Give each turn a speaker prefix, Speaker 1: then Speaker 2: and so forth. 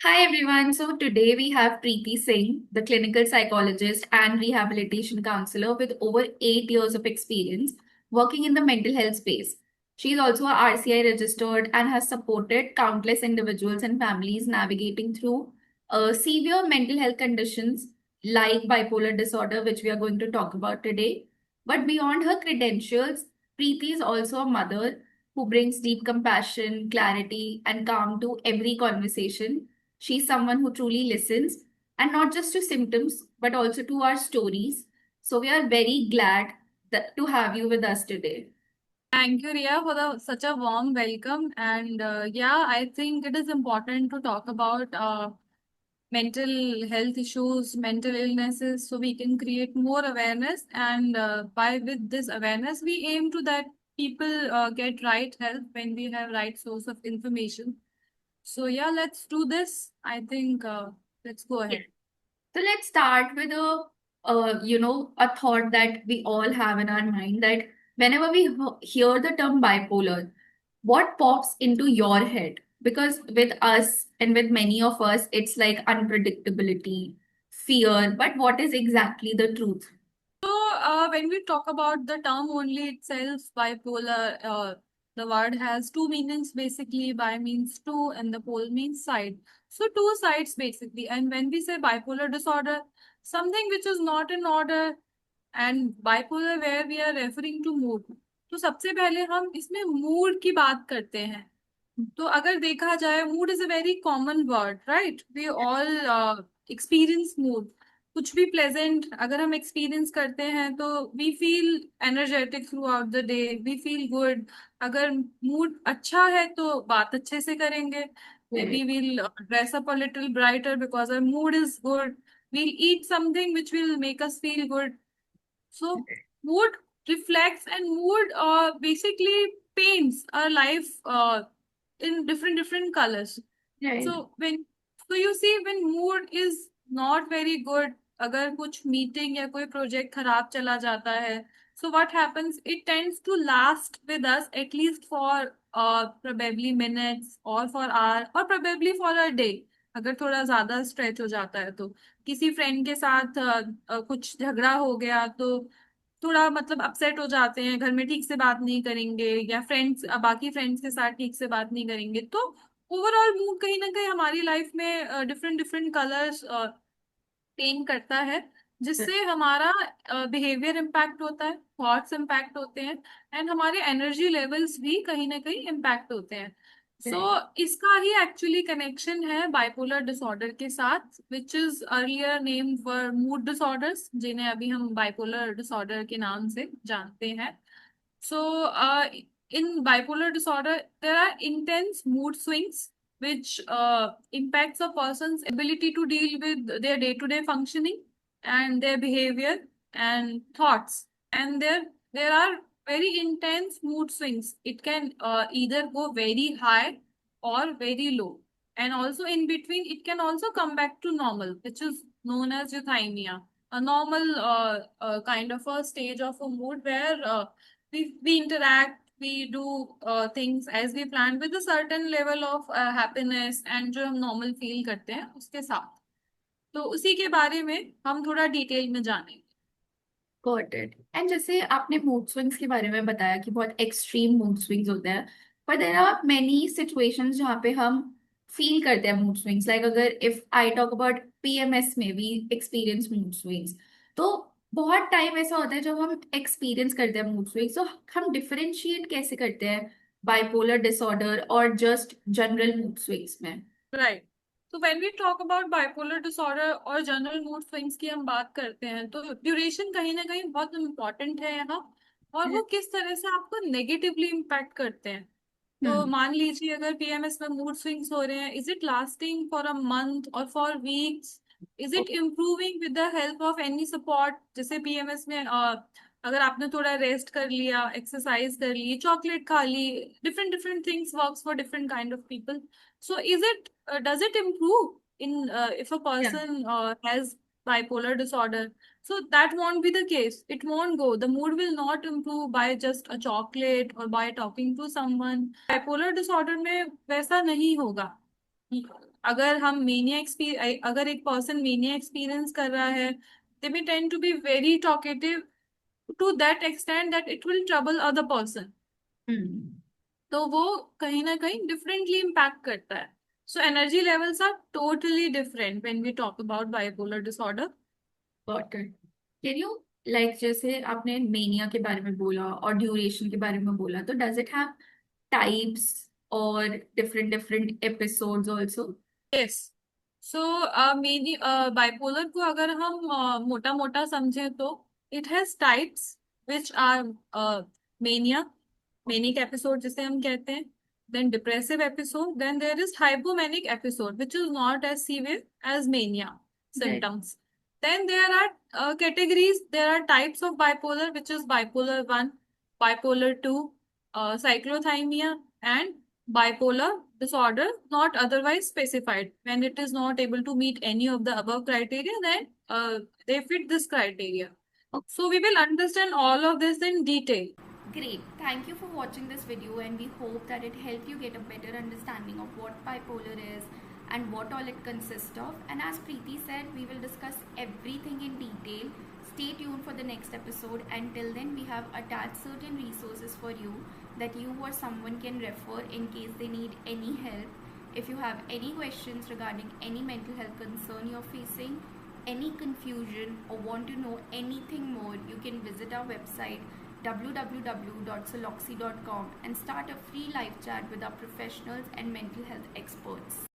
Speaker 1: Hi everyone. So today we have Preeti Singh, the clinical psychologist and rehabilitation counselor with over 8 years of experience working in the mental health space. She is also a RCI registered and has supported countless individuals and families navigating through severe mental health conditions like bipolar disorder, which we are going to talk about today. But beyond her credentials, Preeti is also a mother who brings deep compassion, clarity, and calm to every conversation. She's someone who truly listens, and not just to symptoms, but also to our stories. So we are very glad to have you with us today.
Speaker 2: Thank you, Ria, for such a warm welcome. And yeah, I think it is important to talk about mental health issues, mental illnesses, so we can create more awareness. And by with this awareness, we aim to that people get right help when we have right source of information. So yeah, let's do this. I think let's go
Speaker 1: Yes.
Speaker 2: ahead.
Speaker 1: So let's start with a thought that we all have in our mind that whenever we hear the term bipolar, what pops into your head? Because with us and with many of us, it's like unpredictability, fear. But what is exactly the truth?
Speaker 2: When we talk about the term only itself, bipolar, the word has two meanings basically. Bi means two, and the pole means side. So, two sides basically. And when we say bipolar disorder, something which is not in order, and bipolar where we are referring to mood. तो सबसे पहले हम इसमें mood की बात करते हैं. तो अगर देखा जाए mood is a very common word right we all experience mood कुछ भी प्लेजेंट अगर हम एक्सपीरियंस करते हैं तो we feel energetic throughout the day we feel good अगर मूड अच्छा है तो बात अच्छे से करेंगे maybe
Speaker 1: Correct.
Speaker 2: We'll dress up a little brighter because our mood is good we'll eat something which will make us feel good so mood reflects and mood basically paints our life in different colors.
Speaker 1: Right.
Speaker 2: So when so you see when mood is not very good, अगर कुछ meeting या कोई project खराब चला जाता है, so what happens? It tends to last with us at least for probably minutes or for hour or probably for a day. अगर थोड़ा ज्यादा स्ट्रेच हो जाता है तो किसी फ्रेंड के साथ कुछ झगड़ा हो गया तो थोड़ा मतलब अपसेट हो जाते हैं घर में ठीक से बात नहीं करेंगे या फ्रेंड्स बाकी फ्रेंड्स के साथ ठीक से बात नहीं करेंगे तो ओवरऑल मूड कहीं ना कहीं हमारी लाइफ में डिफरेंट डिफरेंट कलर्स पेन करता है जिससे हमारा बिहेवियर इम्पैक्ट होता है थॉट्स इम्पैक्ट होते हैं एंड हमारे एनर्जी लेवल्स भी कहीं ना कहीं इम्पैक्ट होते हैं सो
Speaker 1: Right.
Speaker 2: इसका ही एक्चुअली कनेक्शन है बाइपोलर डिसऑर्डर के साथ which is earlier name for mood disorders जिन्हें अभी हम बाइपोलर डिसऑर्डर के नाम से जानते हैं सो in bipolar disorder, there are intense mood swings which impacts a person's ability to deal with their day-to-day functioning and their behavior and thoughts. And there are very intense mood swings. It can either go very high or very low. And also in between, it can also come back to normal, which is known as euthymia, a normal kind of a stage of a mood where we interact we do things as we plan with a certain level of happiness and जो हम normal feel करते हैं उसके साथ तो उसी के बारे में हम थोड़ा डिटेल में जानेंगे.
Speaker 1: Got it. एंड जैसे आपने मूड स्विंग्स के बारे में बताया कि बहुत एक्सट्रीम मूड स्विंग्स होते हैं, पर देर आर मेनी सिचुएशंस जहाँ पे हम फील करते हैं मूड स्विंग्स। लाइक अगर if I talk about PMS में वी एक्सपीरियंस मूड स्विंग्स, तो बहुत टाइम ऐसा होता है जब हम एक्सपीरियंस करते हैं मूड स्विंग्स, तो हम डिफरेंशिएट कैसे करते हैं बाइपोलर डिसऑर्डर और जस्ट जनरल मूड स्विंग्स में?
Speaker 2: राइट तो when we talk about bipolar disorder और जनरल मूड स्विंग्स की हम बात करते हैं तो ड्यूरेशन कहीं ना कहीं बहुत इम्पोर्टेंट है यहाँ और वो किस तरह से आपको नेगेटिवली इम्पैक्ट करते हैं. तो
Speaker 1: हम्म।
Speaker 2: मान लीजिए अगर पीएमएस में मूड स्विंग्स हो रहे हैं is it lasting for a month और for weeks is it improving with the help of any support जैसे पीएमएस में अगर आपने थोड़ा रेस्ट कर लिया एक्सरसाइज कर ली चॉकलेट खा ली different different things works for different kind of people so is it does it improve in if a
Speaker 1: या
Speaker 2: person has bipolar disorder so that won't be the case. It won't go. The mood will not improve by just a chocolate or by talking to someone. Bipolar disorder में वैसा नहीं होगा. अगर हम अगर एक person mania experience कर रहा है, दे may tend to be very talkative to that extent that it will trouble other person. तो वो कहीं ना कहीं डिफरेंटली इम्पैक्ट करता है. So energy levels are totally different when we talk about bipolar disorder.
Speaker 1: Got it. Can you like जैसे आपने mania के बारे में बोला और ड्यूरेशन के बारे में बोला, तो डज इट हैव टाइप्स और different different episodes also?
Speaker 2: Yes. So many bipolar को अगर हम मोटा मोटा समझें तो it has types which are mania, manic episode जिसे हम कहते हैं, then depressive episode, then there is hypomanic episode which is not as severe as mania
Speaker 1: Right.
Speaker 2: symptoms. Then there are categories, there are types of bipolar, which is bipolar 1, bipolar 2, cyclothymia, and bipolar disorder not otherwise specified. When it is not able to meet any of the above criteria, then they fit this criteria. So we will understand all of this in detail.
Speaker 1: Great. Thank you for watching this video, and we hope that it helped you get a better understanding of what bipolar is and what all it consists of. And as Preeti said, we will discuss everything in detail. Stay tuned for the next episode. Until then, we have attached certain resources for you that you or someone can refer in case they need any help. If you have any questions regarding any mental health concern you're facing, any confusion, or want to know anything more, you can visit our website www.soloxy.com and start a free live chat with our professionals and mental health experts.